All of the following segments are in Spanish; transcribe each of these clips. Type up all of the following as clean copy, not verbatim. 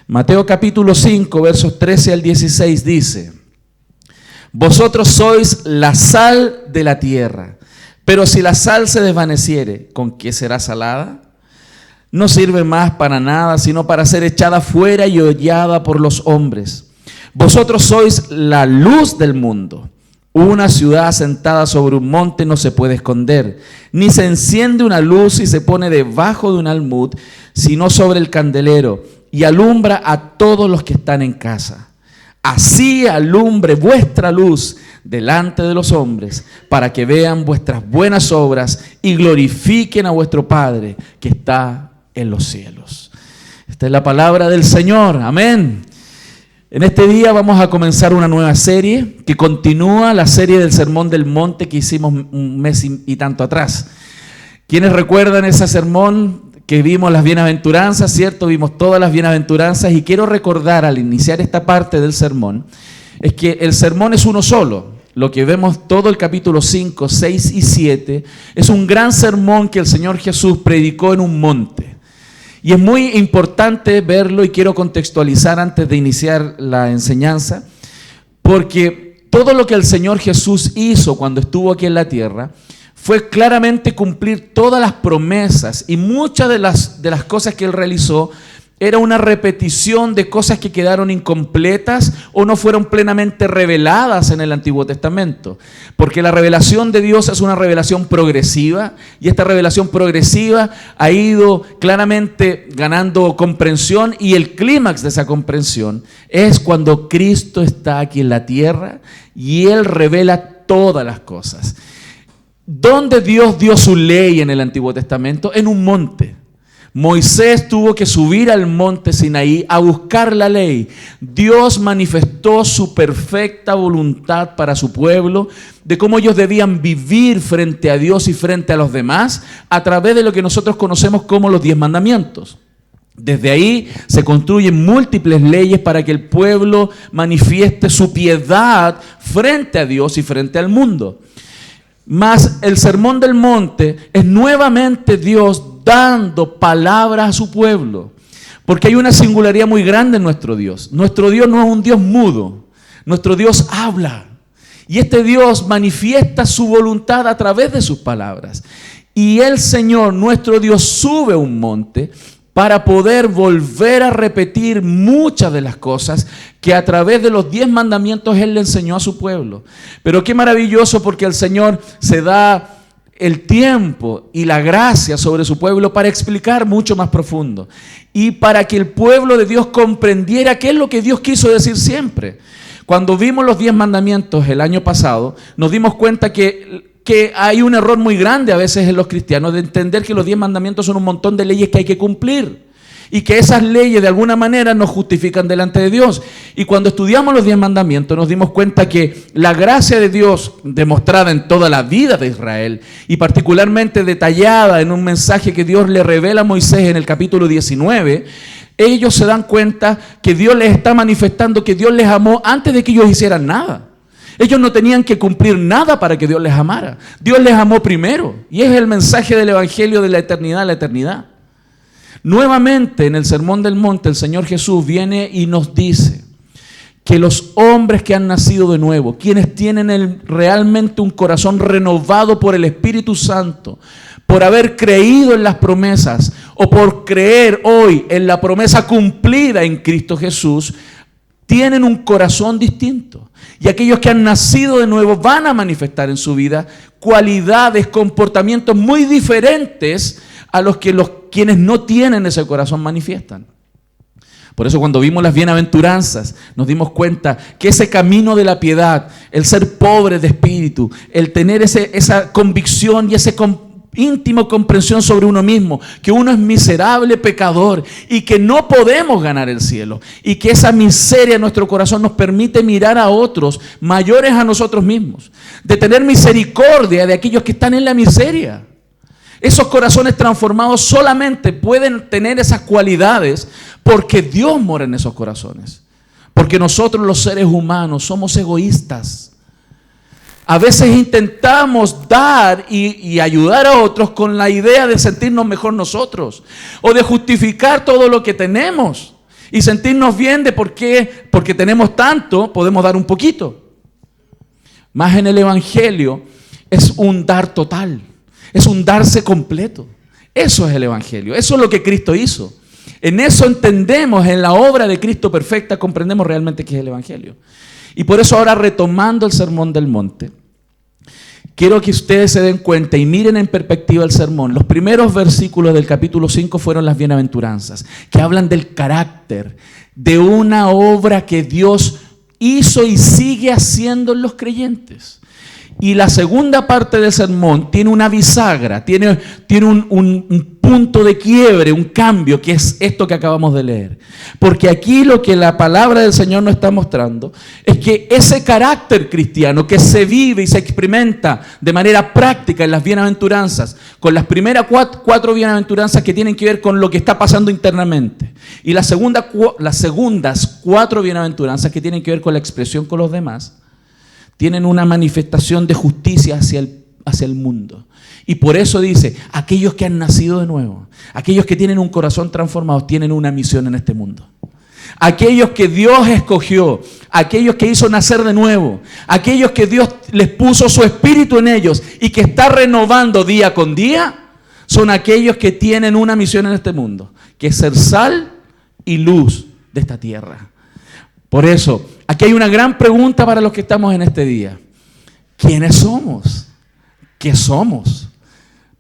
Mateo capítulo 5, versos 13 al 16 dice: vosotros sois la sal de la tierra, pero si la sal se desvaneciere, ¿con qué será salada? No sirve más para nada, sino para ser echada fuera y hollada por los hombres. Vosotros sois la luz del mundo. Una ciudad asentada sobre un monte no se puede esconder, ni se enciende una luz y se pone debajo de un almud, sino sobre el candelero, y alumbra a todos los que están en casa. Así alumbre vuestra luz delante de los hombres, para que vean vuestras buenas obras y glorifiquen a vuestro Padre que está en los cielos. Esta es la palabra del Señor. Amén. En este día vamos a comenzar una nueva serie que continúa la serie del Sermón del Monte que hicimos un mes y tanto atrás. ¿Quiénes recuerdan ese sermón que vimos las bienaventuranzas, cierto? Vimos todas las bienaventuranzas, y quiero recordar al iniciar esta parte del sermón, es que el sermón es uno solo. Lo que vemos todo el capítulo 5, 6 y 7 es un gran sermón que el Señor Jesús predicó en un monte. Y es muy importante verlo, y quiero contextualizar antes de iniciar la enseñanza, porque todo lo que el Señor Jesús hizo cuando estuvo aquí en la tierra fue claramente cumplir todas las promesas, y muchas de las cosas que Él realizó era una repetición de cosas que quedaron incompletas o no fueron plenamente reveladas en el Antiguo Testamento. Porque la revelación de Dios es una revelación progresiva, y esta revelación progresiva ha ido claramente ganando comprensión, y el clímax de esa comprensión es cuando Cristo está aquí en la tierra y Él revela todas las cosas. ¿Dónde Dios dio su ley en el Antiguo Testamento? En un monte. Moisés tuvo que subir al monte Sinaí a buscar la ley. Dios manifestó su perfecta voluntad para su pueblo, de cómo ellos debían vivir frente a Dios y frente a los demás, a través de lo que nosotros conocemos como los 10 mandamientos. Desde ahí se construyen múltiples leyes para que el pueblo manifieste su piedad frente a Dios y frente al mundo. Mas el Sermón del Monte es nuevamente Dios dando palabras a su pueblo, porque hay una singularidad muy grande en nuestro Dios. Nuestro Dios no es un Dios mudo, nuestro Dios habla, y este Dios manifiesta su voluntad a través de sus palabras. Y el Señor, nuestro Dios, sube a un monte para poder volver a repetir muchas de las cosas que a través de los 10 mandamientos Él le enseñó a su pueblo. Pero qué maravilloso, porque el Señor se da el tiempo y la gracia sobre su pueblo para explicar mucho más profundo, y para que el pueblo de Dios comprendiera qué es lo que Dios quiso decir siempre. Cuando vimos los 10 mandamientos el año pasado, nos dimos cuenta que hay un error muy grande a veces en los cristianos de entender que los 10 mandamientos son un montón de leyes que hay que cumplir, y que esas leyes de alguna manera nos justifican delante de Dios. Y cuando estudiamos los 10 mandamientos nos dimos cuenta que la gracia de Dios demostrada en toda la vida de Israel, y particularmente detallada en un mensaje que Dios le revela a Moisés en el capítulo 19, ellos se dan cuenta que Dios les está manifestando que Dios les amó antes de que ellos hicieran nada. Ellos no tenían que cumplir nada para que Dios les amara. Dios les amó primero, y es el mensaje del Evangelio de la eternidad a la eternidad. Nuevamente en el Sermón del Monte el Señor Jesús viene y nos dice que los hombres que han nacido de nuevo, quienes tienen realmente un corazón renovado por el Espíritu Santo, por haber creído en las promesas o por creer hoy en la promesa cumplida en Cristo Jesús, tienen un corazón distinto. Y aquellos que han nacido de nuevo van a manifestar en su vida cualidades, comportamientos muy diferentes a los que quienes no tienen ese corazón manifiestan. Por eso cuando vimos las bienaventuranzas nos dimos cuenta que ese camino de la piedad, el ser pobre de espíritu, el tener esa convicción y esa íntima comprensión sobre uno mismo, que uno es miserable pecador y que no podemos ganar el cielo, y que esa miseria en nuestro corazón nos permite mirar a otros mayores a nosotros mismos, de tener misericordia de aquellos que están en la miseria. Esos corazones transformados solamente pueden tener esas cualidades porque Dios mora en esos corazones. Porque nosotros los seres humanos somos egoístas. A veces intentamos dar y ayudar a otros con la idea de sentirnos mejor nosotros, o de justificar todo lo que tenemos. Y sentirnos bien de por qué, porque tenemos tanto, podemos dar un poquito. Más en el Evangelio es un dar total, es un darse completo. Eso es el Evangelio, eso es lo que Cristo hizo. En eso entendemos, en la obra de Cristo perfecta, comprendemos realmente qué es el Evangelio. Y por eso ahora, retomando el Sermón del Monte, quiero que ustedes se den cuenta y miren en perspectiva el sermón. Los primeros versículos del capítulo 5 fueron las bienaventuranzas, que hablan del carácter, de una obra que Dios hizo y sigue haciendo en los creyentes. Y la segunda parte del sermón tiene una bisagra, tiene un punto de quiebre, un cambio, que es esto que acabamos de leer. Porque aquí lo que la palabra del Señor nos está mostrando es que ese carácter cristiano que se vive y se experimenta de manera práctica en las bienaventuranzas, con las primeras cuatro bienaventuranzas que tienen que ver con lo que está pasando internamente, y las segundas 4 bienaventuranzas que tienen que ver con la expresión con los demás, tienen una manifestación de justicia hacia el mundo. Y por eso dice, aquellos que han nacido de nuevo, aquellos que tienen un corazón transformado, tienen una misión en este mundo. Aquellos que Dios escogió, aquellos que hizo nacer de nuevo, aquellos que Dios les puso su espíritu en ellos y que está renovando día con día, son aquellos que tienen una misión en este mundo, que es ser sal y luz de esta tierra. Por eso, aquí hay una gran pregunta para los que estamos en este día. ¿Quiénes somos? ¿Qué somos?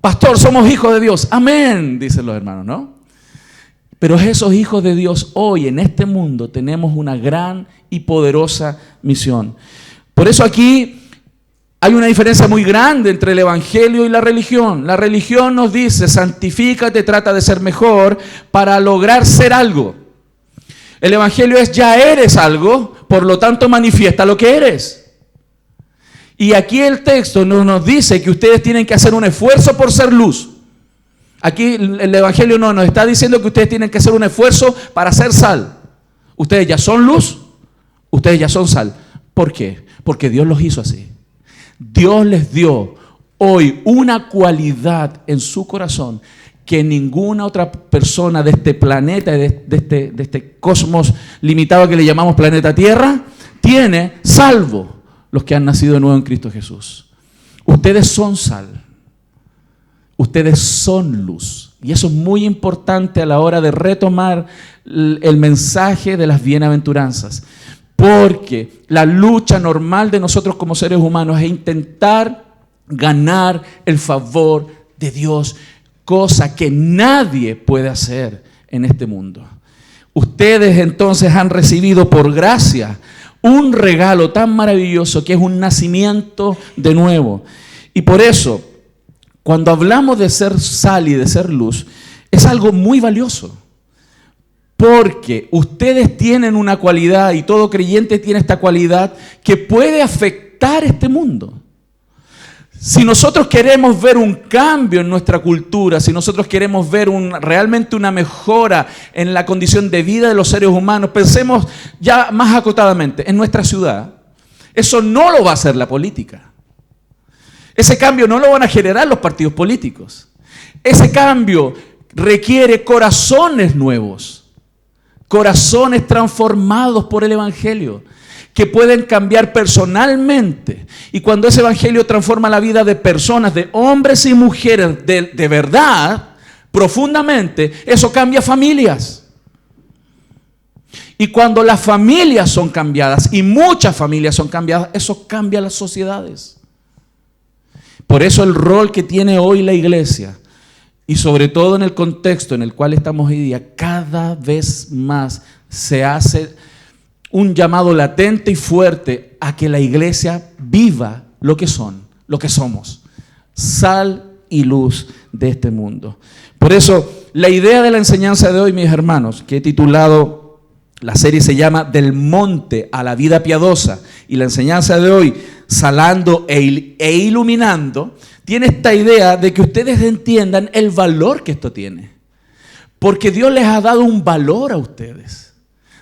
Pastor, somos hijos de Dios. Amén, dicen los hermanos, ¿no? Pero esos hijos de Dios hoy en este mundo tenemos una gran y poderosa misión. Por eso aquí hay una diferencia muy grande entre el Evangelio y la religión. La religión nos dice, santifícate, trata de ser mejor para lograr ser algo. El Evangelio es, ya eres algo, por lo tanto manifiesta lo que eres. Y aquí el texto nos dice que ustedes tienen que hacer un esfuerzo por ser luz. Aquí el Evangelio no nos está diciendo que ustedes tienen que hacer un esfuerzo para ser sal. Ustedes ya son luz, ustedes ya son sal. ¿Por qué? Porque Dios los hizo así. Dios les dio hoy una cualidad en su corazón que ninguna otra persona de este planeta, de este cosmos limitado que le llamamos planeta Tierra, tiene, salvo los que han nacido de nuevo en Cristo Jesús. Ustedes son sal. Ustedes son luz. Y eso es muy importante a la hora de retomar el mensaje de las bienaventuranzas. Porque la lucha normal de nosotros como seres humanos es intentar ganar el favor de Dios, cosa que nadie puede hacer en este mundo. Ustedes entonces han recibido por gracia un regalo tan maravilloso que es un nacimiento de nuevo. Y por eso, cuando hablamos de ser sal y de ser luz, es algo muy valioso. Porque ustedes tienen una cualidad, y todo creyente tiene esta cualidad, que puede afectar este mundo. Si nosotros queremos ver un cambio en nuestra cultura, si nosotros queremos ver realmente una mejora en la condición de vida de los seres humanos, pensemos ya más acotadamente, en nuestra ciudad, eso no lo va a hacer la política. Ese cambio no lo van a generar los partidos políticos. Ese cambio requiere corazones nuevos, corazones transformados por el Evangelio, que pueden cambiar personalmente. Y cuando ese Evangelio transforma la vida de personas, de hombres y mujeres de verdad, profundamente, eso cambia familias. Y cuando las familias son cambiadas, y muchas familias son cambiadas, eso cambia las sociedades. Por eso el rol que tiene hoy la iglesia, y sobre todo en el contexto en el cual estamos hoy día, cada vez más se hace un llamado latente y fuerte a que la iglesia viva lo que somos, sal y luz de este mundo. Por eso, la idea de la enseñanza de hoy, mis hermanos, que he titulado, la serie se llama Del monte a la vida piadosa, y la enseñanza de hoy, salando e iluminando, tiene esta idea de que ustedes entiendan el valor que esto tiene. Porque Dios les ha dado un valor a ustedes.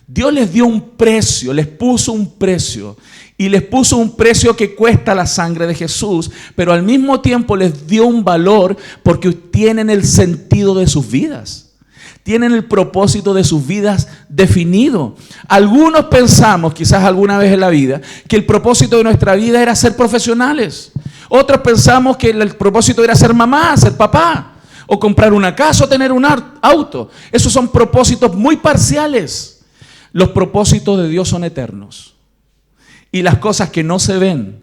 Dios les dio un precio, les puso un precio. Y les puso un precio que cuesta la sangre de Jesús, pero al mismo tiempo les dio un valor porque tienen el sentido de sus vidas. tienen el propósito de sus vidas definido. Algunos pensamos, quizás alguna vez en la vida, que el propósito de nuestra vida era ser profesionales. Otros pensamos que el propósito era ser mamá, ser papá, o comprar una casa o tener un auto. Esos son propósitos muy parciales. Los propósitos de Dios son eternos. Y las cosas que no se ven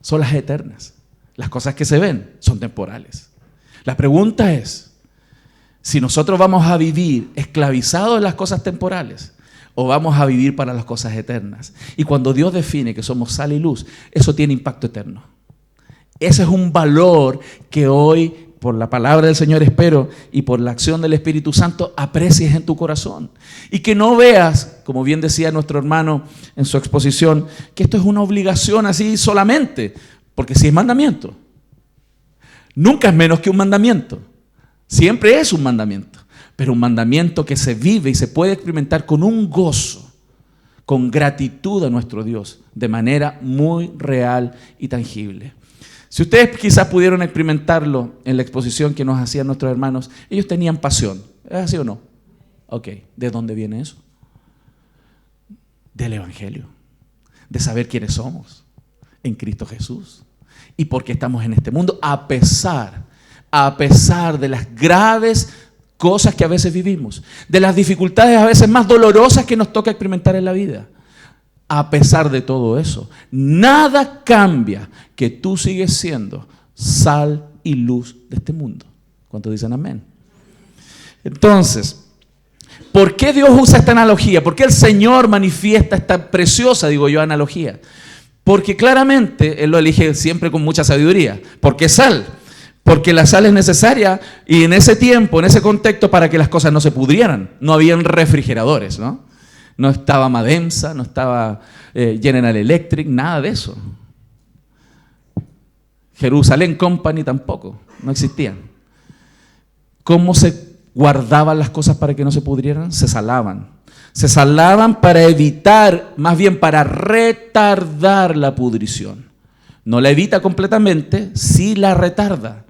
son las eternas. Las cosas que se ven son temporales. La pregunta es, si nosotros vamos a vivir esclavizados en las cosas temporales o vamos a vivir para las cosas eternas. Y cuando Dios define que somos sal y luz, eso tiene impacto eterno. Ese es un valor que hoy, por la palabra del Señor espero, y por la acción del Espíritu Santo, aprecies en tu corazón. Y que no veas, como bien decía nuestro hermano en su exposición, que esto es una obligación así solamente, porque si es mandamiento. Nunca es menos que un mandamiento. Siempre es un mandamiento. Pero un mandamiento que se vive y se puede experimentar con un gozo, con gratitud a nuestro Dios, de manera muy real y tangible. Si ustedes quizás pudieron experimentarlo en la exposición que nos hacían nuestros hermanos, ellos tenían pasión. ¿Es así o no? Ok, ¿de dónde viene eso? Del Evangelio, de saber quiénes somos en Cristo Jesús y por qué estamos en este mundo, a pesar de las graves cosas que a veces vivimos, de las dificultades a veces más dolorosas que nos toca experimentar en la vida. A pesar de todo eso, nada cambia que tú sigues siendo sal y luz de este mundo. ¿Cuántos dicen amén? Entonces, ¿por qué Dios usa esta analogía? ¿Por qué el Señor manifiesta esta preciosa, digo yo, analogía? Porque claramente Él lo elige siempre con mucha sabiduría. ¿Por qué sal? Porque la sal es necesaria y en ese tiempo, en ese contexto, para que las cosas no se pudrieran. No habían refrigeradores, ¿no? No estaba Madensa, no estaba General Electric, nada de eso. Jerusalén Company tampoco, no existían. ¿Cómo se guardaban las cosas para que no se pudrieran? Se salaban. Se salaban para evitar, más bien para retardar la pudrición. No la evita completamente, sí la retarda.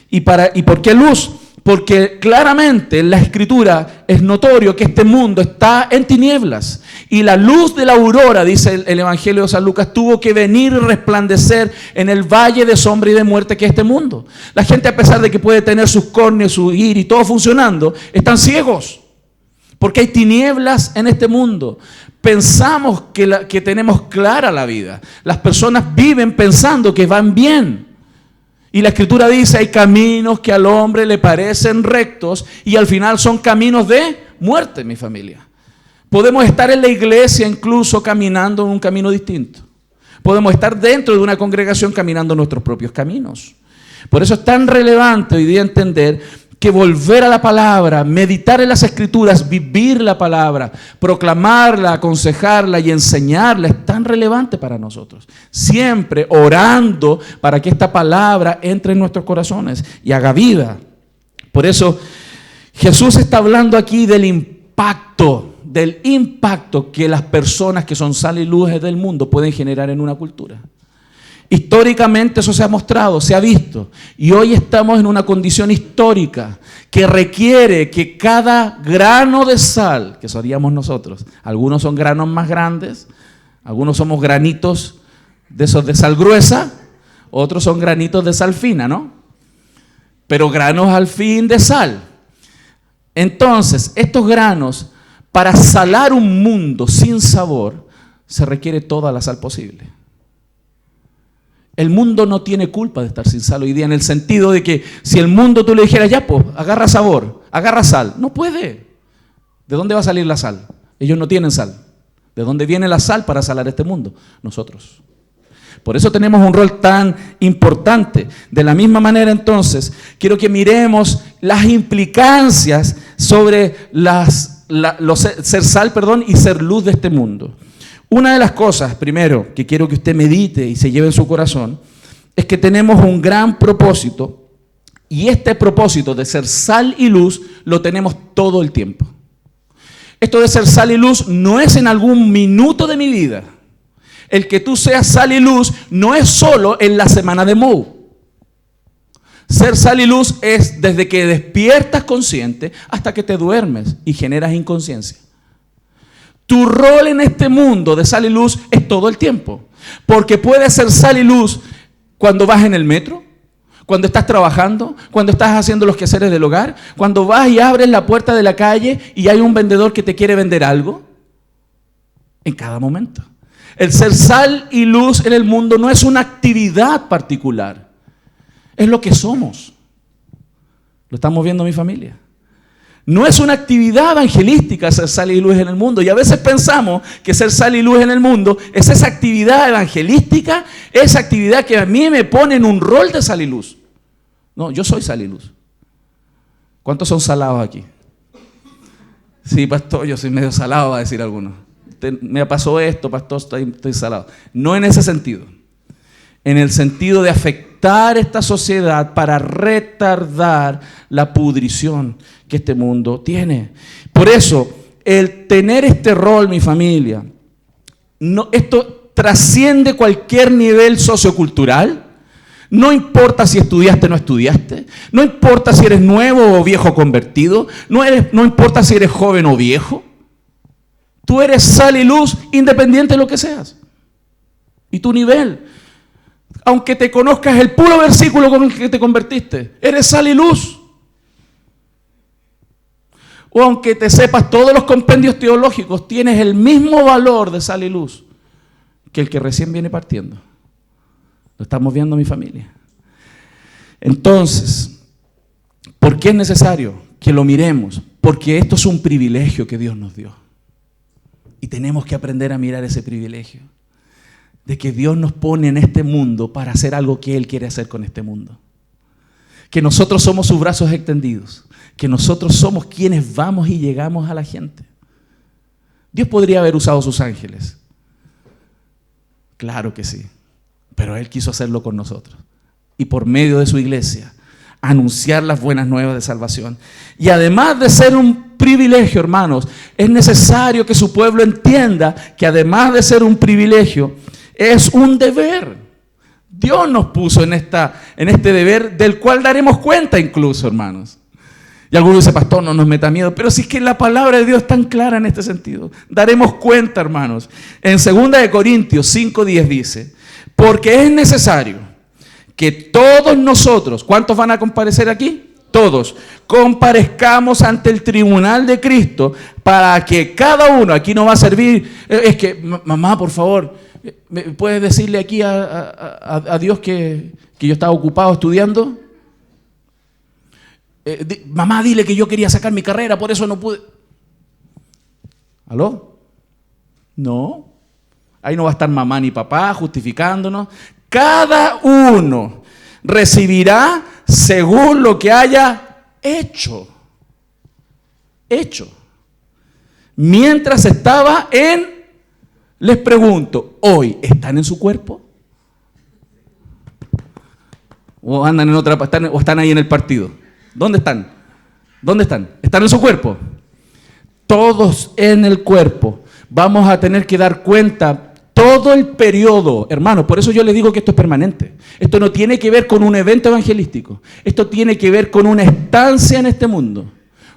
¿Y por qué luz? Porque claramente en la Escritura es notorio que este mundo está en tinieblas. Y la luz de la aurora, dice el Evangelio de San Lucas, tuvo que venir y resplandecer en el valle de sombra y de muerte que es este mundo. La gente, a pesar de que puede tener sus córneas, su iris, todo funcionando, están ciegos. Porque hay tinieblas en este mundo. Pensamos que tenemos clara la vida. Las personas viven pensando que van bien. Y la Escritura dice, hay caminos que al hombre le parecen rectos y al final son caminos de muerte, mi familia. Podemos estar en la iglesia incluso caminando en un camino distinto. Podemos estar dentro de una congregación caminando nuestros propios caminos. Por eso es tan relevante hoy día entender que volver a la palabra, meditar en las Escrituras, vivir la palabra, proclamarla, aconsejarla y enseñarla es tan relevante para nosotros. Siempre orando para que esta palabra entre en nuestros corazones y haga vida. Por eso Jesús está hablando aquí del impacto que las personas que son sal y luz del mundo pueden generar en una cultura. Históricamente eso se ha mostrado, se ha visto. Y hoy estamos en una condición histórica que requiere que cada grano de sal, que seríamos nosotros, algunos son granos más grandes, algunos somos granitos de esos de sal gruesa, otros son granitos de sal fina, ¿no? Pero granos al fin de sal. Entonces, estos granos, para salar un mundo sin sabor, se requiere toda la sal posible. El mundo no tiene culpa de estar sin sal hoy día, en el sentido de que si el mundo tú le dijeras, ya pues, agarra sabor, agarra sal, no puede. ¿De dónde va a salir la sal? Ellos no tienen sal. ¿De dónde viene la sal para salar este mundo? Nosotros. Por eso tenemos un rol tan importante. De la misma manera, entonces, quiero que miremos las implicancias sobre ser sal, y ser luz de este mundo. Una de las cosas, primero, que quiero que usted medite y se lleve en su corazón, es que tenemos un gran propósito, y este propósito de ser sal y luz lo tenemos todo el tiempo. Esto de ser sal y luz no es en algún minuto de mi vida. El que tú seas sal y luz no es solo en la semana de Mou. Ser sal y luz es desde que despiertas consciente hasta que te duermes y generas inconsciencia. Tu rol en este mundo de sal y luz es todo el tiempo. Porque puedes ser sal y luz cuando vas en el metro, cuando estás trabajando, cuando estás haciendo los quehaceres del hogar, cuando vas y abres la puerta de la calle y hay un vendedor que te quiere vender algo. En cada momento. El ser sal y luz en el mundo no es una actividad particular. Es lo que somos. Lo estamos viendo mi familia. No es una actividad evangelística ser sal y luz en el mundo. Y a veces pensamos que ser sal y luz en el mundo es esa actividad evangelística, esa actividad que a mí me pone en un rol de sal y luz. No, yo soy sal y luz. ¿Cuántos son salados aquí? Sí, pastor, yo soy medio salado, va a decir alguno. Me pasó esto, pastor, estoy salado. No en ese sentido. En el sentido de afectar esta sociedad para retardar la pudrición que este mundo tiene. Por eso, el tener este rol, mi familia, esto trasciende cualquier nivel sociocultural. No importa si estudiaste o no estudiaste. No importa si eres nuevo o viejo convertido. No importa si eres joven o viejo. Tú eres sal y luz independiente de lo que seas. Y tu nivel. Aunque te conozcas el puro versículo con el que te convertiste, eres sal y luz. O aunque te sepas todos los compendios teológicos, tienes el mismo valor de sal y luz que el que recién viene partiendo. Lo estamos viendo mi familia. Entonces, ¿por qué es necesario que lo miremos? Porque esto es un privilegio que Dios nos dio. Y tenemos que aprender a mirar ese privilegio. De que Dios nos pone en este mundo para hacer algo que Él quiere hacer con este mundo. Que nosotros somos sus brazos extendidos. Que nosotros somos quienes vamos y llegamos a la gente. Dios podría haber usado sus ángeles. Claro que sí. Pero Él quiso hacerlo con nosotros. Y por medio de su iglesia, anunciar las buenas nuevas de salvación. Y además de ser un privilegio, hermanos, es necesario que su pueblo entienda que además de ser un privilegio, es un deber. Dios nos puso en este deber del cual daremos cuenta incluso, hermanos. Y algunos dicen, pastor, no nos meta miedo. Pero si es que la palabra de Dios es tan clara en este sentido. Daremos cuenta, hermanos. En 2 Corintios 5:10 dice, porque es necesario que todos nosotros, ¿cuántos van a comparecer aquí? Todos, comparezcamos ante el tribunal de Cristo para que cada uno, aquí no va a servir, es que, mamá, por favor, ¿puedes decirle aquí a Dios que yo estaba ocupado estudiando? Mamá, dile que yo quería sacar mi carrera, por eso no pude. ¿Aló? No. Ahí no va a estar mamá ni papá justificándonos. Cada uno recibirá según lo que haya hecho. Hecho. Mientras estaba les pregunto, ¿hoy están en su cuerpo? ¿O andan en otra, o están ahí en el partido? ¿Dónde están? ¿Dónde están? ¿Están en su cuerpo? Todos en el cuerpo. Vamos a tener que dar cuenta todo el periodo, hermano, por eso yo les digo que esto es permanente. Esto no tiene que ver con un evento evangelístico. Esto tiene que ver con una estancia en este mundo.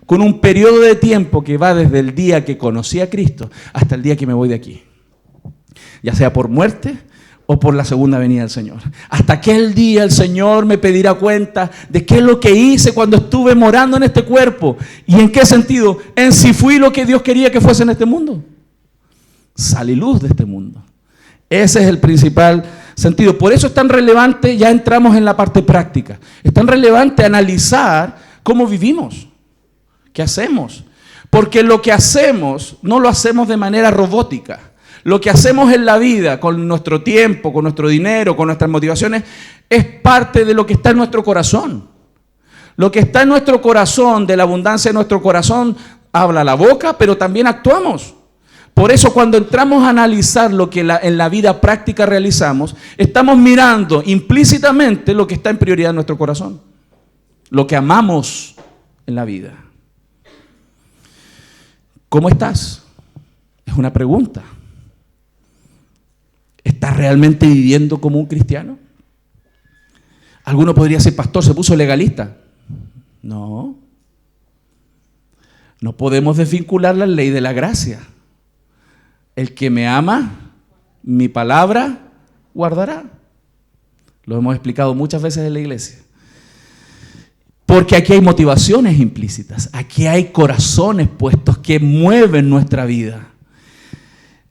Con un periodo de tiempo que va desde el día que conocí a Cristo hasta el día que me voy de aquí. Ya sea por muerte o por la segunda venida del Señor. Hasta aquel día el Señor me pedirá cuenta de qué es lo que hice cuando estuve morando en este cuerpo. ¿Y en qué sentido? En si fui lo que Dios quería que fuese en este mundo. Sal y luz de este mundo. Ese es el principal sentido. Por eso es tan relevante, ya entramos en la parte práctica, es tan relevante analizar cómo vivimos, qué hacemos. Porque lo que hacemos no lo hacemos de manera robótica. Lo que hacemos en la vida, con nuestro tiempo, con nuestro dinero, con nuestras motivaciones, es parte de lo que está en nuestro corazón. Lo que está en nuestro corazón, de la abundancia de nuestro corazón, habla la boca, pero también actuamos. Por eso cuando entramos a analizar lo que en la vida práctica realizamos, estamos mirando implícitamente lo que está en prioridad en nuestro corazón. Lo que amamos en la vida. ¿Cómo estás? Es una pregunta. ¿Estás realmente viviendo como un cristiano? Alguno podría decir, pastor, ¿se puso legalista? No. No podemos desvincular la ley de la gracia. El que me ama, mi palabra guardará. Lo hemos explicado muchas veces en la iglesia. Porque aquí hay motivaciones implícitas. Aquí hay corazones puestos que mueven nuestra vida.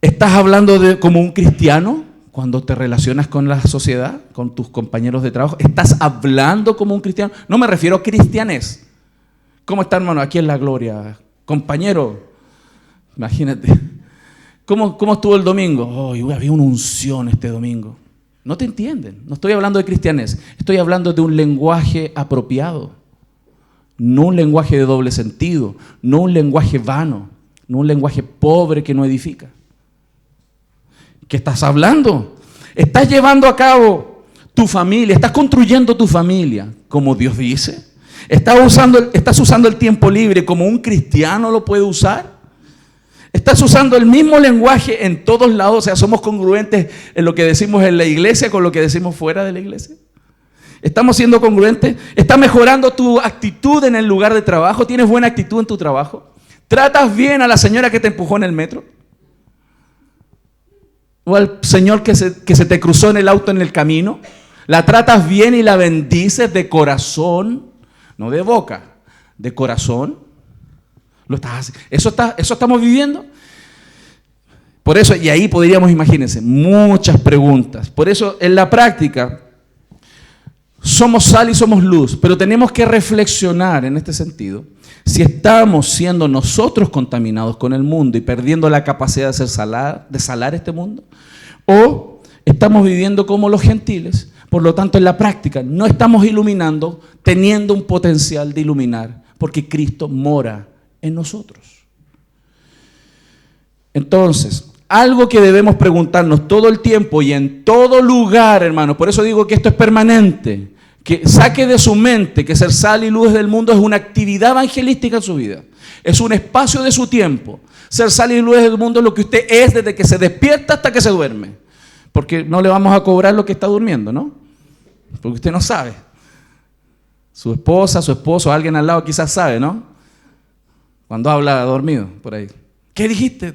¿Estás hablando como un cristiano cuando te relacionas con la sociedad, con tus compañeros de trabajo? ¿Estás hablando como un cristiano? No me refiero a cristianés. ¿Cómo está, hermano? Aquí en la gloria. Compañero, imagínate. ¿Cómo estuvo el domingo? Oh, había una unción este domingo. No te entienden. No estoy hablando de cristianés. Estoy hablando de un lenguaje apropiado. No un lenguaje de doble sentido. No un lenguaje vano. No un lenguaje pobre que no edifica. ¿Qué estás hablando? Estás llevando a cabo tu familia. Estás construyendo tu familia como Dios dice. Estás usando el tiempo libre como un cristiano lo puede usar. Estás usando el mismo lenguaje en todos lados, o sea, somos congruentes en lo que decimos en la iglesia con lo que decimos fuera de la iglesia. ¿Estamos siendo congruentes? ¿Está mejorando tu actitud en el lugar de trabajo? ¿Tienes buena actitud en tu trabajo? ¿Tratas bien a la señora que te empujó en el metro? ¿O al señor que se te cruzó en el auto en el camino? ¿La tratas bien y la bendices de corazón? No de boca, de corazón. ¿Eso estamos viviendo? Por eso, y ahí podríamos, imagínense, muchas preguntas. Por eso, en la práctica, somos sal y somos luz, pero tenemos que reflexionar en este sentido. Si estamos siendo nosotros contaminados con el mundo y perdiendo la capacidad de salar este mundo, o estamos viviendo como los gentiles, por lo tanto, en la práctica, no estamos iluminando, teniendo un potencial de iluminar, porque Cristo mora en nosotros. Entonces, algo que debemos preguntarnos todo el tiempo y en todo lugar, hermanos, por eso digo que esto es permanente, que saque de su mente que ser sal y luz del mundo es una actividad evangelística en su vida, es un espacio de su tiempo. Ser sal y luz del mundo es lo que usted es desde que se despierta hasta que se duerme, porque no le vamos a cobrar lo que está durmiendo, ¿no? Porque usted no sabe. Su esposa, su esposo, alguien al lado quizás sabe, ¿no? Cuando habla dormido, por ahí. ¿Qué dijiste?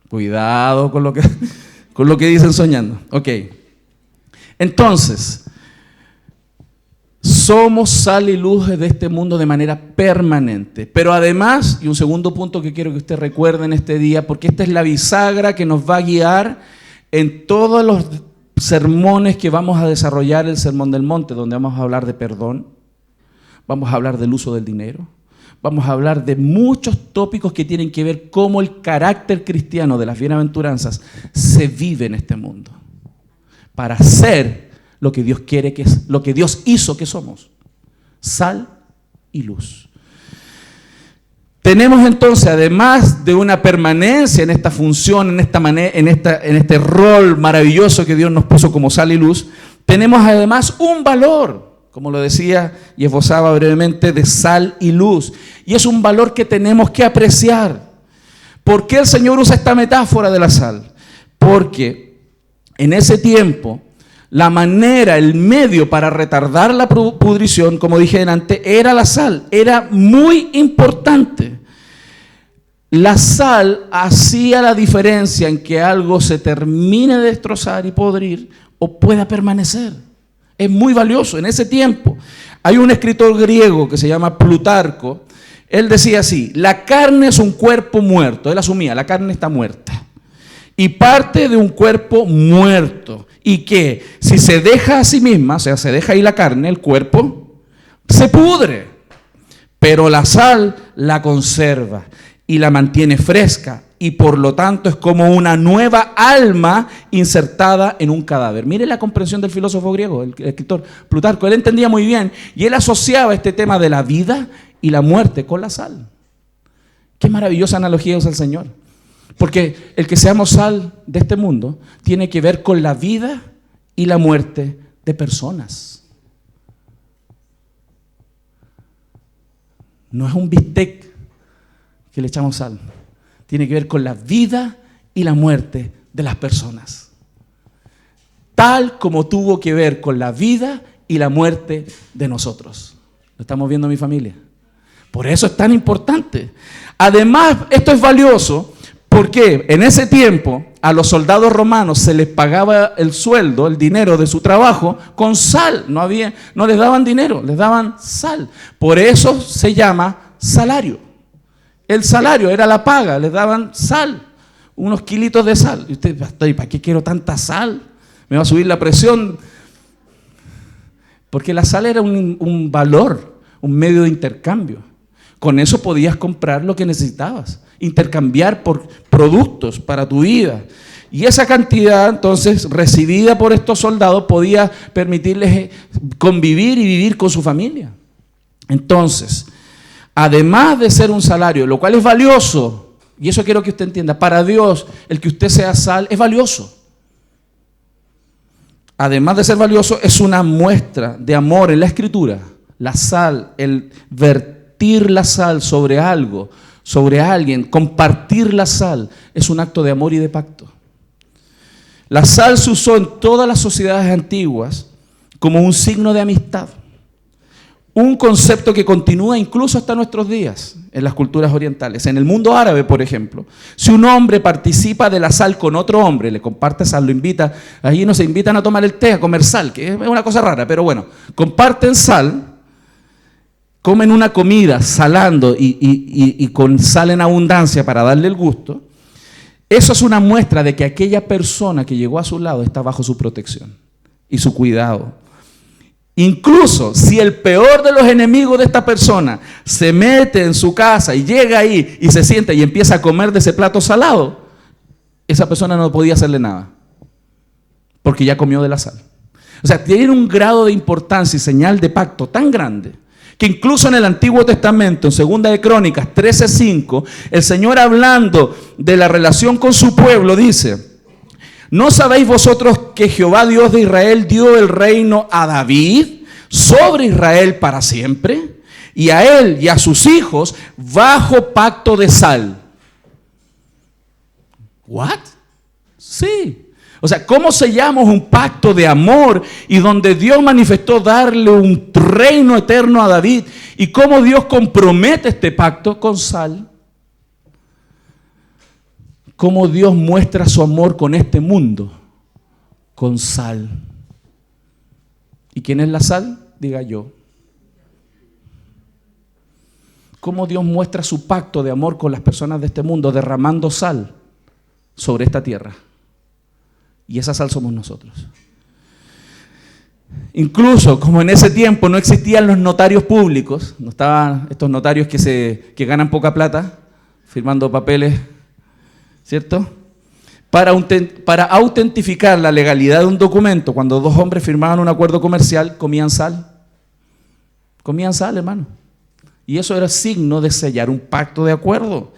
Cuidado con lo que dicen soñando. Ok. Entonces, somos sal y luz de este mundo de manera permanente. Pero además, y un segundo punto que quiero que usted recuerde en este día, porque esta es la bisagra que nos va a guiar en todos los sermones que vamos a desarrollar, el Sermón del Monte, donde vamos a hablar de perdón, vamos a hablar del uso del dinero, vamos a hablar de muchos tópicos que tienen que ver cómo el carácter cristiano de las bienaventuranzas se vive en este mundo para ser lo que Dios quiere que es, lo que Dios hizo que somos, sal y luz. Tenemos entonces, además de una permanencia en esta función, en este rol maravilloso que Dios nos puso como sal y luz, tenemos además un valor, como lo decía y esbozaba brevemente, de sal y luz. Y es un valor que tenemos que apreciar. ¿Por qué el Señor usa esta metáfora de la sal? Porque en ese tiempo, la manera, el medio para retardar la pudrición, como dije antes, era la sal. Era muy importante. La sal hacía la diferencia en que algo se termine de destrozar y podrir o pueda permanecer. Es muy valioso. En ese tiempo hay un escritor griego que se llama Plutarco. Él decía así: la carne es un cuerpo muerto. Él asumía, la carne está muerta y parte de un cuerpo muerto, y que si se deja a sí misma, o sea, se deja ahí la carne, el cuerpo se pudre, pero la sal la conserva y la mantiene fresca, y por lo tanto es como una nueva alma insertada en un cadáver. Mire la comprensión del filósofo griego, el escritor Plutarco. Él entendía muy bien y él asociaba este tema de la vida y la muerte con la sal. Qué maravillosa analogía usa el Señor. Porque el que seamos sal de este mundo tiene que ver con la vida y la muerte de personas. No es un bistec que le echamos sal. Tiene que ver con la vida y la muerte de las personas. tal como tuvo que ver con la vida y la muerte de nosotros. ¿Lo estamos viendo, mi familia? Por eso es tan importante. Además, esto es valioso porque en ese tiempo a los soldados romanos se les pagaba el sueldo, el dinero de su trabajo con sal. No les daban dinero, les daban sal. Por eso se llama salario. El salario era la paga, les daban sal, unos kilitos de sal. Y usted, ¿para qué quiero tanta sal? Me va a subir la presión. Porque la sal era un valor, un medio de intercambio. Con eso podías comprar lo que necesitabas, intercambiar por productos para tu vida. Y esa cantidad, entonces, recibida por estos soldados, podía permitirles convivir y vivir con su familia. Entonces, además de ser un salario, lo cual es valioso, y eso quiero que usted entienda, para Dios el que usted sea sal es valioso. Además de ser valioso, es una muestra de amor en la Escritura. La sal, el vertir la sal sobre algo, sobre alguien, compartir la sal, es un acto de amor y de pacto. La sal se usó en todas las sociedades antiguas como un signo de amistad. Un concepto que continúa incluso hasta nuestros días en las culturas orientales. En el mundo árabe, por ejemplo, si un hombre participa de la sal con otro hombre, le comparte sal, lo invita, allí no se invitan a tomar el té, a comer sal, que es una cosa rara, pero bueno, comparten sal, comen una comida salando y con sal en abundancia para darle el gusto. Eso es una muestra de que aquella persona que llegó a su lado está bajo su protección y su cuidado. Incluso si el peor de los enemigos de esta persona se mete en su casa y llega ahí y se sienta y empieza a comer de ese plato salado, esa persona no podía hacerle nada, porque ya comió de la sal. O sea, tiene un grado de importancia y señal de pacto tan grande que incluso en el Antiguo Testamento, en Segunda de Crónicas 13:5, el Señor, hablando de la relación con su pueblo, dice: ¿no sabéis vosotros que Jehová Dios de Israel dio el reino a David sobre Israel para siempre? Y a él y a sus hijos bajo pacto de sal. ¿What? Sí. O sea, ¿cómo sellamos un pacto de amor y donde Dios manifestó darle un reino eterno a David? ¿Y cómo Dios compromete este pacto? Con sal. ¿Cómo Dios muestra su amor con este mundo? Con sal. ¿Y quién es la sal? Diga yo. ¿Cómo Dios muestra su pacto de amor con las personas de este mundo? Derramando sal sobre esta tierra. Y esa sal somos nosotros. Incluso, como en ese tiempo no existían los notarios públicos, no estaban estos notarios que ganan poca plata, firmando papeles, ¿cierto? Para autentificar la legalidad de un documento, cuando dos hombres firmaban un acuerdo comercial, comían sal. Comían sal, hermano. Y eso era signo de sellar un pacto de acuerdo.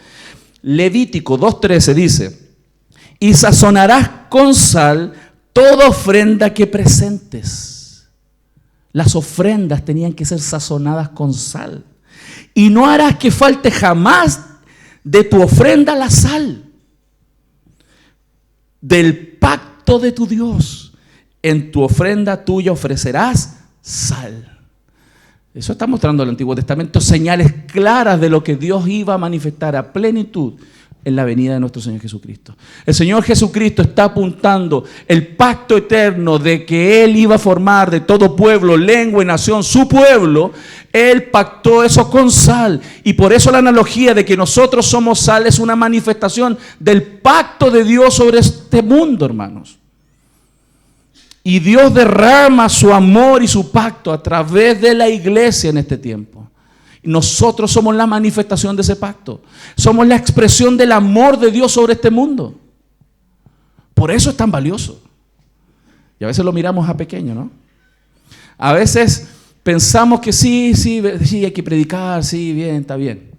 Levítico 2:13 dice: y sazonarás con sal toda ofrenda que presentes. Las ofrendas tenían que ser sazonadas con sal. Y no harás que falte jamás de tu ofrenda la sal del pacto de tu Dios. En tu ofrenda tuya ofrecerás sal. Eso está mostrando el Antiguo Testamento, señales claras de lo que Dios iba a manifestar a plenitud en la venida de nuestro Señor Jesucristo. El Señor Jesucristo está apuntando el pacto eterno de que Él iba a formar de todo pueblo, lengua y nación su pueblo. Él pactó eso con sal. Y por eso la analogía de que nosotros somos sal es una manifestación del pacto de Dios sobre este mundo, hermanos. Y Dios derrama su amor y su pacto a través de la iglesia en este tiempo. Nosotros somos la manifestación de ese pacto. Somos la expresión del amor de Dios sobre este mundo. Por eso es tan valioso. Y a veces lo miramos a pequeño, ¿no? A veces pensamos que sí, hay que predicar, sí, bien, está bien.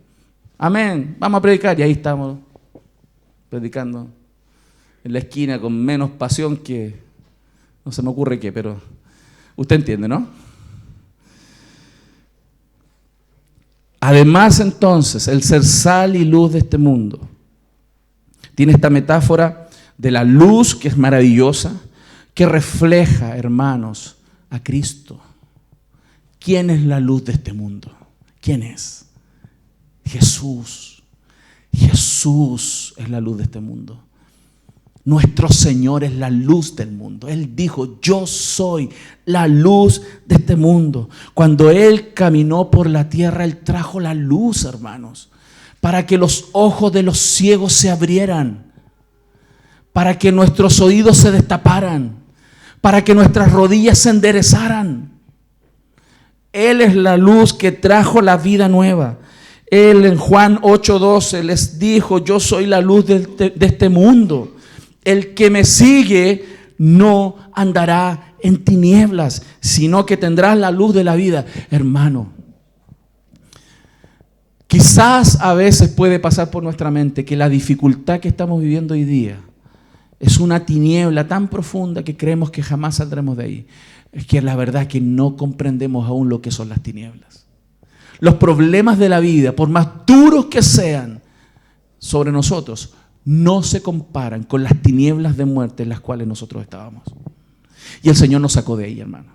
Amén, vamos a predicar. Y ahí estamos predicando en la esquina con menos pasión que, no se me ocurre qué, pero usted entiende, ¿no? Además, entonces, el ser sal y luz de este mundo tiene esta metáfora de la luz, que es maravillosa, que refleja, hermanos, a Cristo. ¿Quién es la luz de este mundo? ¿Quién es? Jesús. Jesús es la luz de este mundo. Nuestro Señor es la luz del mundo. Él dijo, yo soy la luz de este mundo. Cuando Él caminó por la tierra, Él trajo la luz, hermanos, para que los ojos de los ciegos se abrieran, para que nuestros oídos se destaparan, para que nuestras rodillas se enderezaran. Él es la luz que trajo la vida nueva. Él en Juan 8:12 les dijo, yo soy la luz de este mundo. El que me sigue no andará en tinieblas, sino que tendrás la luz de la vida. Hermano, quizás a veces puede pasar por nuestra mente que la dificultad que estamos viviendo hoy día es una tiniebla tan profunda que creemos que jamás saldremos de ahí. Es que la verdad es que no comprendemos aún lo que son las tinieblas. Los problemas de la vida, por más duros que sean sobre nosotros, no se comparan con las tinieblas de muerte en las cuales nosotros estábamos. Y el Señor nos sacó de ahí, hermano.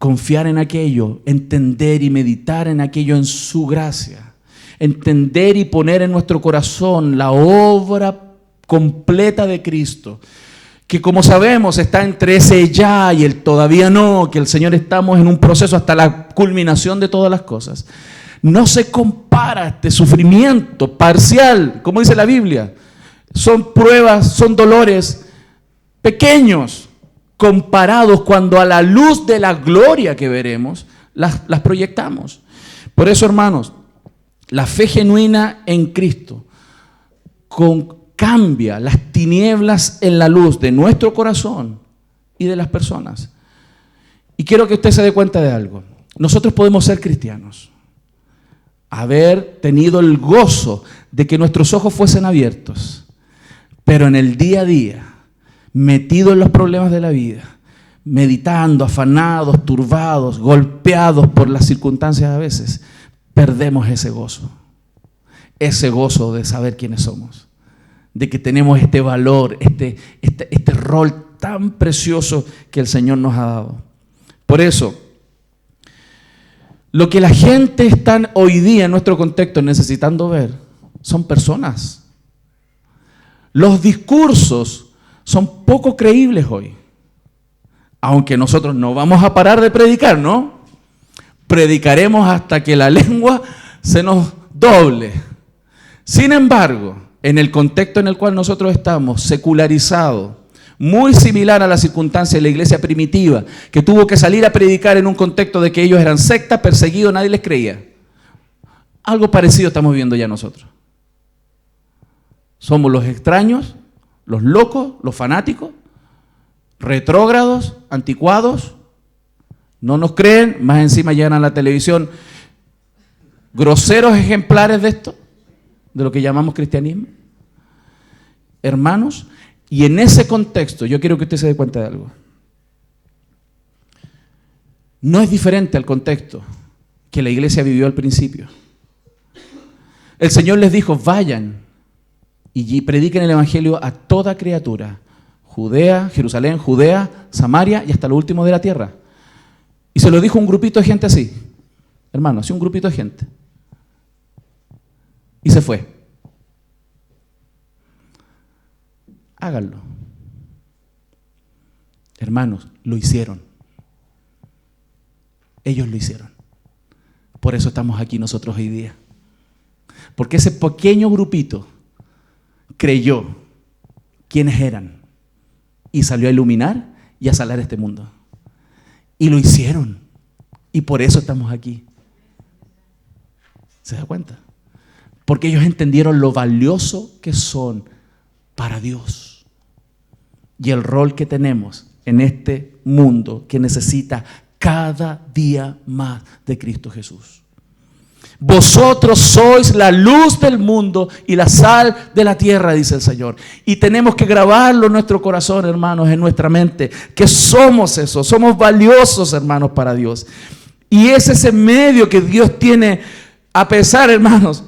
Confiar en aquello, entender y meditar en aquello en su gracia. Entender y poner en nuestro corazón la obra completa de Cristo, que como sabemos está entre ese ya y el todavía no, que el Señor estamos en un proceso hasta la culminación de todas las cosas. No se compara este sufrimiento parcial, como dice la Biblia. Son pruebas, son dolores pequeños comparados cuando a la luz de la gloria que veremos las proyectamos. Por eso, hermanos, la fe genuina en Cristo cambia las tinieblas en la luz de nuestro corazón y de las personas. Y quiero que usted se dé cuenta de algo. Nosotros podemos ser cristianos, haber tenido el gozo de que nuestros ojos fuesen abiertos, pero en el día a día, metidos en los problemas de la vida, meditando, afanados, turbados, golpeados por las circunstancias a veces, perdemos ese gozo de saber quiénes somos, de que tenemos este valor, este rol tan precioso que el Señor nos ha dado. Por eso, lo que la gente está hoy día en nuestro contexto necesitando ver son personas. Los discursos son poco creíbles hoy. Aunque nosotros no vamos a parar de predicar, ¿no? Predicaremos hasta que la lengua se nos doble. Sin embargo, en el contexto en el cual nosotros estamos, secularizado, muy similar a la circunstancia de la iglesia primitiva, que tuvo que salir a predicar en un contexto de que ellos eran sectas, perseguidos, nadie les creía. Algo parecido estamos viviendo ya nosotros. Somos los extraños, los locos, los fanáticos, retrógrados, anticuados, no nos creen, más encima llegan a la televisión groseros ejemplares de esto, de lo que llamamos cristianismo. Hermanos, y en ese contexto yo quiero que usted se dé cuenta de algo. No es diferente al contexto que la iglesia vivió al principio. El Señor les dijo, vayan y prediquen el evangelio a toda criatura. Judea, Jerusalén, Judea, Samaria y hasta lo último de la tierra. Y se lo dijo un grupito de gente así. Hermano, así un grupito de gente. Y se fue. Háganlo. Hermanos, lo hicieron. Ellos lo hicieron. Por eso estamos aquí nosotros hoy día. Porque ese pequeño grupito creyó quiénes eran y salió a iluminar y a salar este mundo. Y lo hicieron. Y por eso estamos aquí. ¿Se da cuenta? Porque ellos entendieron lo valioso que son para Dios y el rol que tenemos en este mundo que necesita cada día más de Cristo Jesús. Vosotros sois la luz del mundo y la sal de la tierra, dice el Señor. Y tenemos que grabarlo en nuestro corazón, hermanos, en nuestra mente, que somos eso, somos valiosos, hermanos, para Dios. Y es ese medio que Dios tiene, a pesar, hermanos,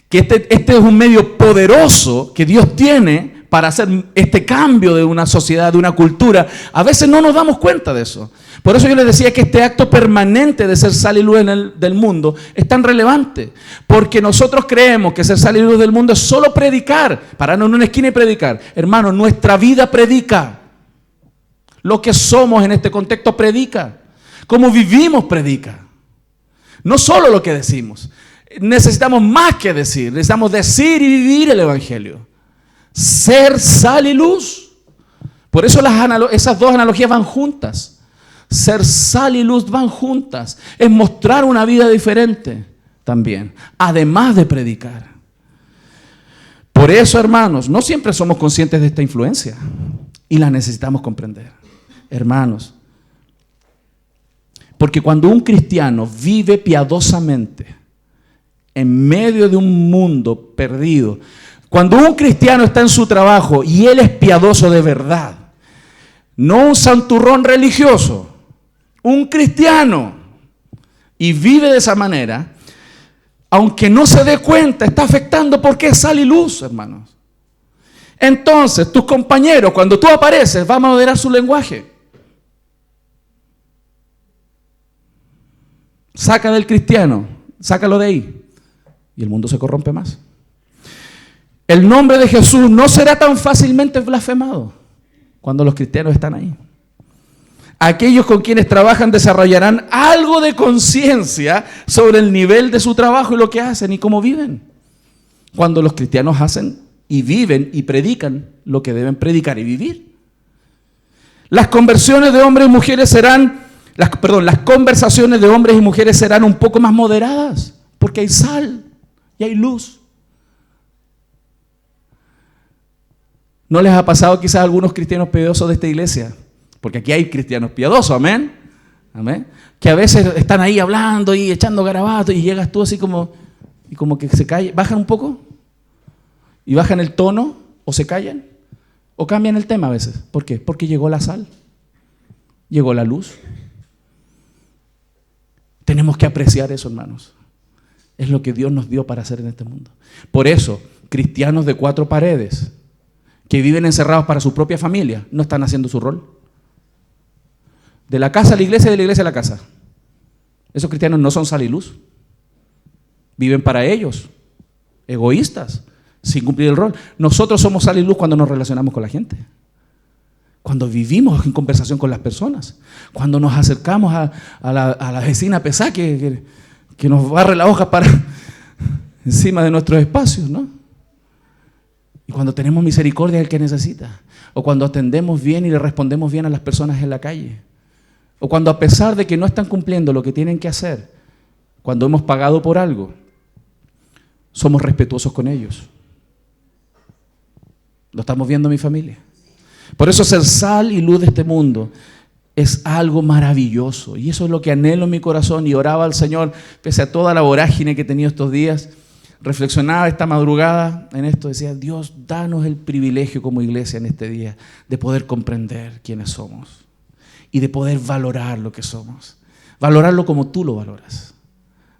que este es un medio poderoso que Dios tiene para hacer este cambio de una sociedad, de una cultura, a veces no nos damos cuenta de eso. Por eso yo les decía que este acto permanente de ser sal y luz del mundo es tan relevante. Porque nosotros creemos que ser sal y luz del mundo es solo predicar, pararnos en una esquina y predicar. Hermano, nuestra vida predica. Lo que somos en este contexto predica. Cómo vivimos predica. No solo lo que decimos. Necesitamos más que decir. Necesitamos decir y vivir el Evangelio. Ser sal y luz. Por eso esas dos analogías van juntas. Ser sal y luz van juntas. Es mostrar una vida diferente también. Además de predicar. Por eso, hermanos, no siempre somos conscientes de esta influencia. Y la necesitamos comprender. Hermanos. Porque cuando un cristiano vive piadosamente en medio de un mundo perdido, cuando un cristiano está en su trabajo y él es piadoso de verdad, no un santurrón religioso, un cristiano, y vive de esa manera, aunque no se dé cuenta, está afectando porque es sal y luz, hermanos. Entonces, tus compañeros, cuando tú apareces, van a moderar su lenguaje. Saca del cristiano, sácalo de ahí, y el mundo se corrompe más. El nombre de Jesús no será tan fácilmente blasfemado cuando los cristianos están ahí. Aquellos con quienes trabajan desarrollarán algo de conciencia sobre el nivel de su trabajo y lo que hacen y cómo viven. Cuando los cristianos hacen y viven y predican lo que deben predicar y vivir. Las conversiones de hombres y mujeres las conversaciones de hombres y mujeres serán un poco más moderadas, porque hay sal y hay luz. ¿No les ha pasado quizás a algunos cristianos piadosos de esta iglesia? Porque aquí hay cristianos piadosos, amén. Amén. Que a veces están ahí hablando y echando garabatos y llegas tú así como que se callan, bajan un poco y bajan el tono o se callan o cambian el tema a veces. ¿Por qué? Porque llegó la sal, llegó la luz. Tenemos que apreciar eso, hermanos. Es lo que Dios nos dio para hacer en este mundo. Por eso, cristianos de 4 paredes que viven encerrados para su propia familia no están haciendo su rol. De la casa a la iglesia y de la iglesia a la casa. Esos cristianos no son sal y luz. Viven para ellos, egoístas, sin cumplir el rol. Nosotros somos sal y luz cuando nos relacionamos con la gente. Cuando vivimos en conversación con las personas. Cuando nos acercamos a la vecina pesada que nos barre la hoja para encima de nuestros espacios, ¿no? Y cuando tenemos misericordia del que necesita. O cuando atendemos bien y le respondemos bien a las personas en la calle. O cuando a pesar de que no están cumpliendo lo que tienen que hacer, cuando hemos pagado por algo, somos respetuosos con ellos. ¿Lo estamos viendo, mi familia? Por eso ser sal y luz de este mundo es algo maravilloso. Y eso es lo que anhelo en mi corazón y oraba al Señor, pese a toda la vorágine que he tenido estos días. Reflexionaba esta madrugada en esto, decía, Dios, danos el privilegio como iglesia en este día de poder comprender quiénes somos y de poder valorar lo que somos. Valorarlo como tú lo valoras,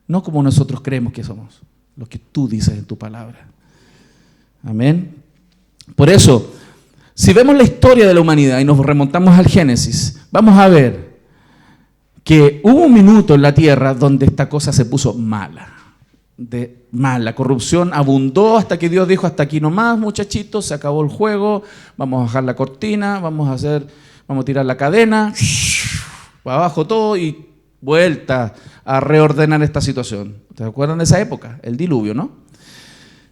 no como nosotros creemos que somos, lo que tú dices en tu palabra. Amén. Por eso, si vemos la historia de la humanidad y nos remontamos al Génesis, vamos a ver que hubo un minuto en la tierra donde esta cosa se puso mala. La corrupción abundó hasta que Dios dijo, hasta aquí nomás, muchachitos, se acabó el juego, vamos a bajar la cortina, vamos a tirar la cadena, para abajo todo y vuelta a reordenar esta situación. ¿Se acuerdan de esa época? El diluvio, ¿no?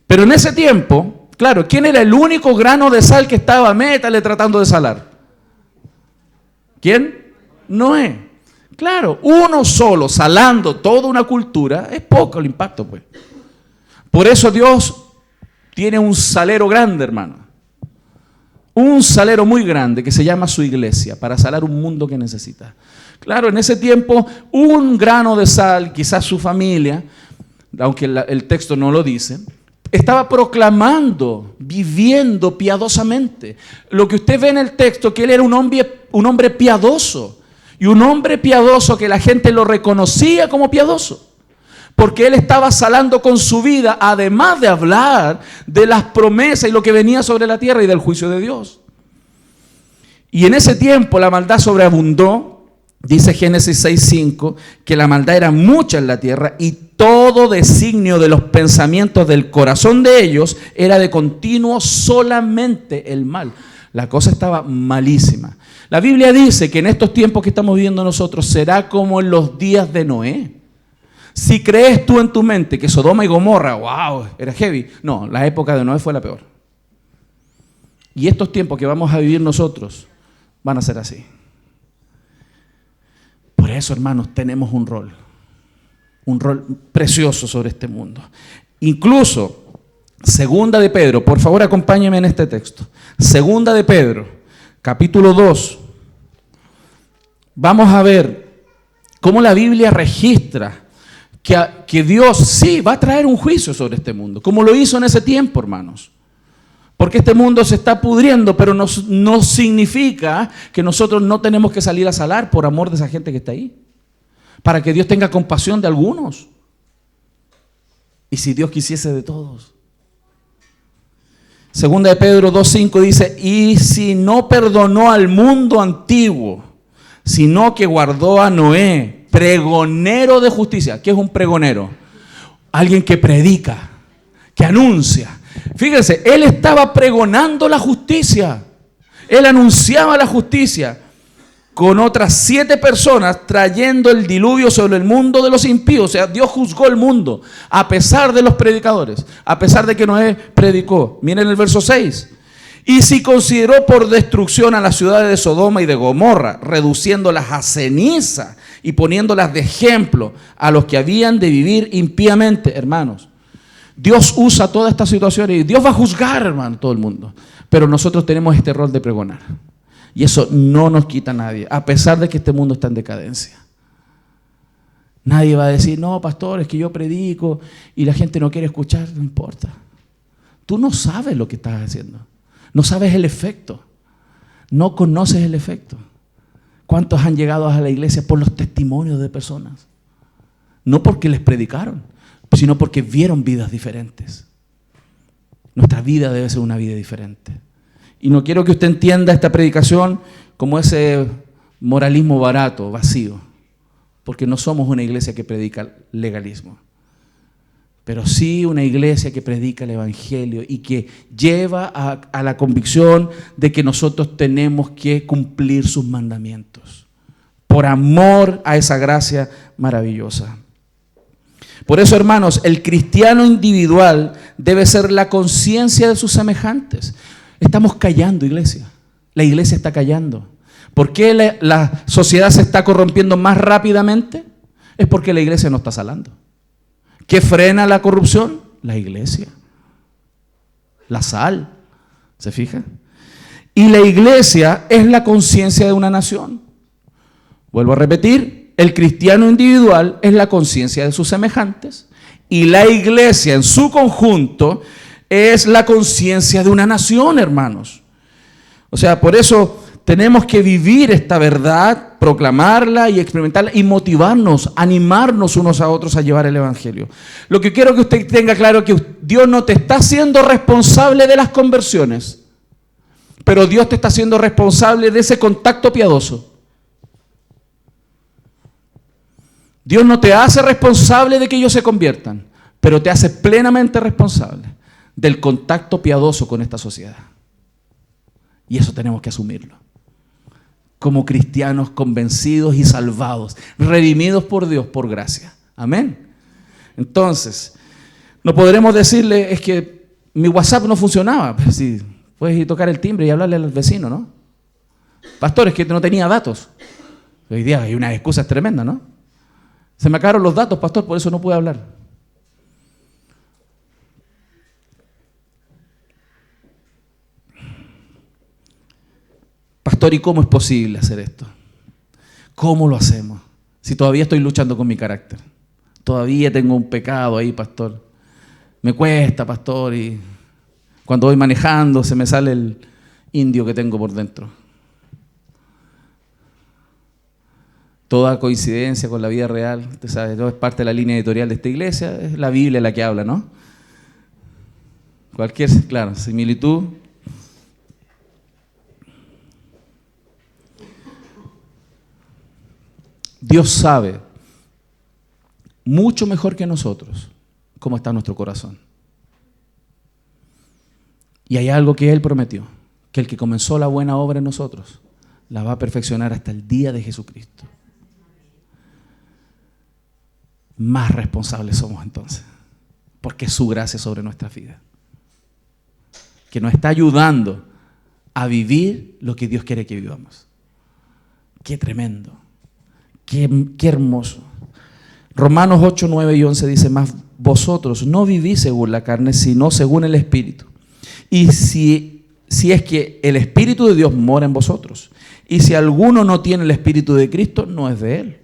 Pero en ese tiempo, claro, ¿quién era el único grano de sal que estaba métale tratando de salar? ¿Quién? Noé. Claro, uno solo salando toda una cultura es poco el impacto, pues. Por eso Dios tiene un salero grande, hermano. Un salero muy grande que se llama su iglesia para salar un mundo que necesita. Claro, en ese tiempo un grano de sal, quizás su familia, aunque el texto no lo dice, estaba proclamando, viviendo piadosamente. Lo que usted ve en el texto, que él era un hombre piadoso. Y un hombre piadoso que la gente lo reconocía como piadoso. porque él estaba salando con su vida, además de hablar de las promesas y lo que venía sobre la tierra y del juicio de Dios. Y en ese tiempo la maldad sobreabundó. Dice Génesis 6:5 que la maldad era mucha en la tierra y todo designio de los pensamientos del corazón de ellos era de continuo solamente el mal. La cosa estaba malísima. La Biblia dice que en estos tiempos que estamos viviendo nosotros será como en los días de Noé. Si crees tú en tu mente que Sodoma y Gomorra, wow, era heavy. No, la época de Noé fue la peor. Y estos tiempos que vamos a vivir nosotros van a ser así. Por eso, hermanos, tenemos un rol precioso sobre este mundo. Incluso, Segunda de Pedro, por favor acompáñenme en este texto. Segunda de Pedro, capítulo 2. Vamos a ver cómo la Biblia registra que Dios sí va a traer un juicio sobre este mundo, como lo hizo en ese tiempo, hermanos. Porque este mundo se está pudriendo, pero no significa que nosotros no tenemos que salir a salar por amor de esa gente que está ahí. Para que Dios tenga compasión de algunos. Y si Dios quisiese de todos. Segunda de Pedro 2:5 dice, y si no perdonó al mundo antiguo, sino que guardó a Noé, pregonero de justicia. ¿Qué es un pregonero? Alguien que predica, que anuncia. Fíjense, él estaba pregonando la justicia. Él anunciaba la justicia con otras 7 personas trayendo el diluvio sobre el mundo de los impíos. O sea, Dios juzgó el mundo a pesar de los predicadores, a pesar de que Noé predicó. Miren el verso 6. Y si consideró por destrucción a las ciudades de Sodoma y de Gomorra, reduciéndolas a ceniza y poniéndolas de ejemplo a los que habían de vivir impíamente, hermanos. Dios usa todas estas situaciones y Dios va a juzgar, hermano, todo el mundo. Pero nosotros tenemos este rol de pregonar. Y eso no nos quita a nadie, a pesar de que este mundo está en decadencia. Nadie va a decir, no, pastor, es que yo predico y la gente no quiere escuchar. No importa. Tú no sabes lo que estás haciendo. No sabes el efecto. No conoces el efecto. ¿Cuántos han llegado a la iglesia por los testimonios de personas? No porque les predicaron, sino porque vieron vidas diferentes. Nuestra vida debe ser una vida diferente. Y no quiero que usted entienda esta predicación como ese moralismo barato, vacío, porque no somos una iglesia que predica legalismo, pero sí una iglesia que predica el evangelio y que lleva a la convicción de que nosotros tenemos que cumplir sus mandamientos, por amor a esa gracia maravillosa. Por eso, hermanos, el cristiano individual debe ser la conciencia de sus semejantes. Estamos callando, iglesia. La iglesia está callando. ¿Por qué la sociedad se está corrompiendo más rápidamente? Es porque la iglesia no está salando. ¿Qué frena la corrupción? La iglesia. La sal. ¿Se fija? Y la iglesia es la conciencia de una nación. Vuelvo a repetir. El cristiano individual es la conciencia de sus semejantes y la iglesia en su conjunto es la conciencia de una nación, hermanos. O sea, por eso tenemos que vivir esta verdad, proclamarla y experimentarla y motivarnos, animarnos unos a otros a llevar el evangelio. Lo que quiero que usted tenga claro es que Dios no te está haciendo responsable de las conversiones, pero Dios te está haciendo responsable de ese contacto piadoso. Dios no te hace responsable de que ellos se conviertan, pero te hace plenamente responsable del contacto piadoso con esta sociedad. Y eso tenemos que asumirlo. Como cristianos convencidos y salvados, redimidos por Dios por gracia. Amén. Entonces, no podremos decirle, es que mi WhatsApp no funcionaba. Pues sí, puedes ir tocar el timbre y hablarle al vecino, ¿no? Pastor, es que no tenía datos. Hoy día hay unas excusas tremendas, ¿no? Se me acabaron los datos, pastor, por eso no pude hablar. Pastor, ¿y cómo es posible hacer esto? ¿Cómo lo hacemos? Si todavía estoy luchando con mi carácter. Todavía tengo un pecado ahí, pastor. Me cuesta, pastor, y cuando voy manejando se me sale el indio que tengo por dentro. toda coincidencia con la vida real. Usted sabe, todo es parte de la línea editorial de esta iglesia, es la Biblia la que habla, ¿no? Cualquier, claro, similitud. Dios sabe mucho mejor que nosotros cómo está nuestro corazón. Y hay algo que Él prometió, que el que comenzó la buena obra en nosotros, la va a perfeccionar hasta el día de Jesucristo. Más responsables somos entonces, porque es su gracia sobre nuestra vida, que nos está ayudando a vivir lo que Dios quiere que vivamos. Qué tremendo, qué hermoso. Romanos 8, 9 y 11 dice, mas vosotros no vivís según la carne, sino según el Espíritu. Y si es que el Espíritu de Dios mora en vosotros, y si alguno no tiene el Espíritu de Cristo, no es de Él.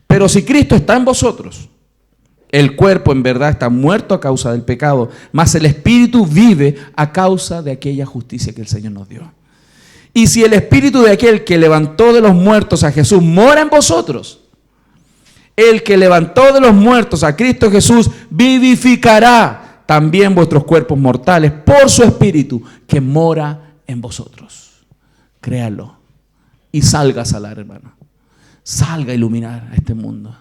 Pero si Cristo está en vosotros, el cuerpo en verdad está muerto a causa del pecado, mas el Espíritu vive a causa de aquella justicia que el Señor nos dio. Y si el Espíritu de aquel que levantó de los muertos a Jesús mora en vosotros, el que levantó de los muertos a Cristo Jesús vivificará también vuestros cuerpos mortales por su Espíritu que mora en vosotros. Créalo y salga a salar, hermano. Salga a iluminar a este mundo.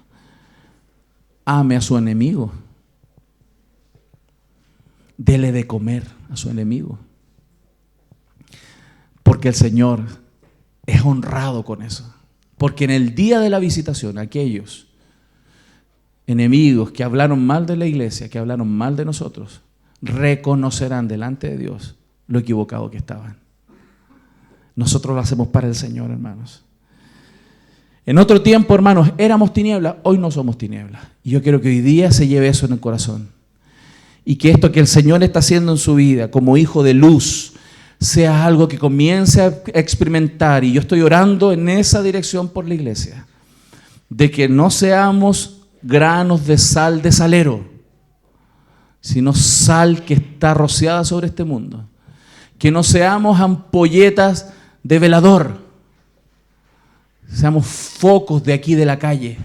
Ame a su enemigo. Dele de comer a su enemigo. Porque el Señor es honrado con eso. Porque en el día de la visitación, aquellos enemigos que hablaron mal de la iglesia, que hablaron mal de nosotros, reconocerán delante de Dios lo equivocado que estaban. Nosotros lo hacemos para el Señor, hermanos. En otro tiempo, hermanos, éramos tinieblas, hoy no somos tinieblas. Y yo quiero que hoy día se lleve eso en el corazón. Y que esto que el Señor está haciendo en su vida como hijo de luz sea algo que comience a experimentar. Y yo estoy orando en esa dirección por la iglesia. De que no seamos granos de sal de salero, sino sal que está rociada sobre este mundo. Que no seamos ampolletas de velador, seamos focos de aquí de la calle.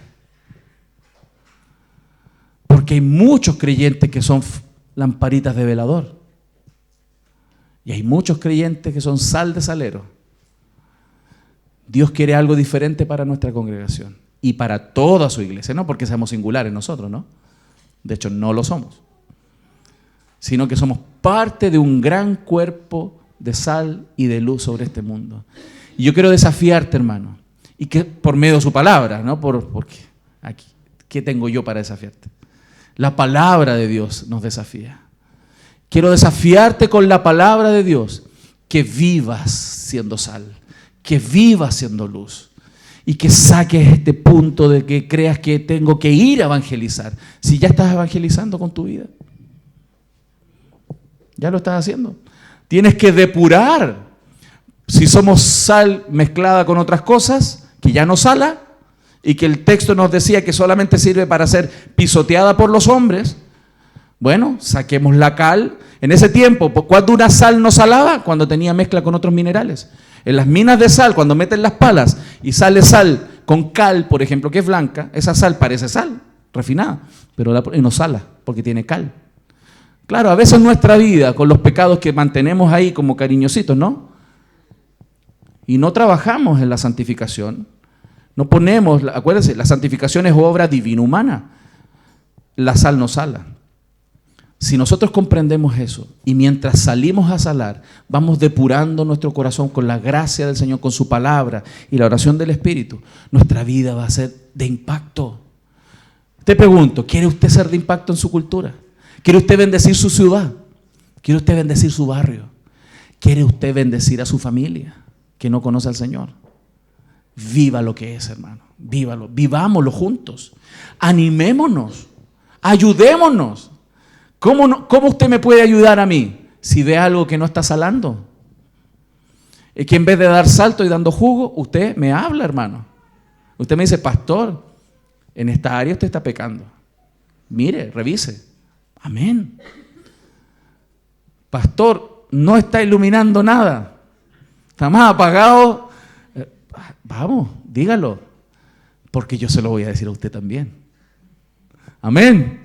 Porque hay muchos creyentes que son lamparitas de velador. Y hay muchos creyentes que son sal de salero. Dios quiere algo diferente para nuestra congregación. Y para toda su iglesia, no porque seamos singulares nosotros, ¿no? De hecho, no lo somos. Sino que somos parte de un gran cuerpo de sal y de luz sobre este mundo. Y yo quiero desafiarte, hermano, y que por medio de su palabra, ¿no? Porque aquí, ¿qué tengo yo para desafiarte? La palabra de Dios nos desafía. Quiero desafiarte con la palabra de Dios, que vivas siendo sal, que vivas siendo luz. Y que saques este punto de que creas que tengo que ir a evangelizar. Si ya estás evangelizando con tu vida. Ya lo estás haciendo. Tienes que depurar. Si somos sal mezclada con otras cosas, que ya no sala, y que el texto nos decía que solamente sirve para ser pisoteada por los hombres, bueno, saquemos la cal. En ese tiempo, ¿cuándo una sal no salaba? Cuando tenía mezcla con otros minerales. En las minas de sal, cuando meten las palas y sale sal con cal, por ejemplo, que es blanca, esa sal parece sal refinada, pero no sala porque tiene cal. Claro, a veces nuestra vida, con los pecados que mantenemos ahí como cariñositos, ¿no? Y no trabajamos en la santificación. No ponemos, acuérdense, la santificación es obra divina humana. La sal no sala. Si nosotros comprendemos eso y mientras salimos a salar, vamos depurando nuestro corazón con la gracia del Señor, con su palabra y la oración del Espíritu, nuestra vida va a ser de impacto. Te pregunto, ¿quiere usted ser de impacto en su cultura? ¿Quiere usted bendecir su ciudad? ¿Quiere usted bendecir su barrio? ¿Quiere usted bendecir a su familia que no conoce al Señor? Viva lo que es, hermano. Vívalo. Vivámoslo juntos. Animémonos. Ayudémonos. ¿Cómo usted me puede ayudar a mí si ve algo que no está salando? Es que en vez de dar salto y dando jugo, usted me habla, hermano. Usted me dice, pastor, en esta área usted está pecando. Mire, revise. Amén. Pastor, no está iluminando nada. Está más apagado. Vamos, dígalo. Porque yo se lo voy a decir a usted también. Amén.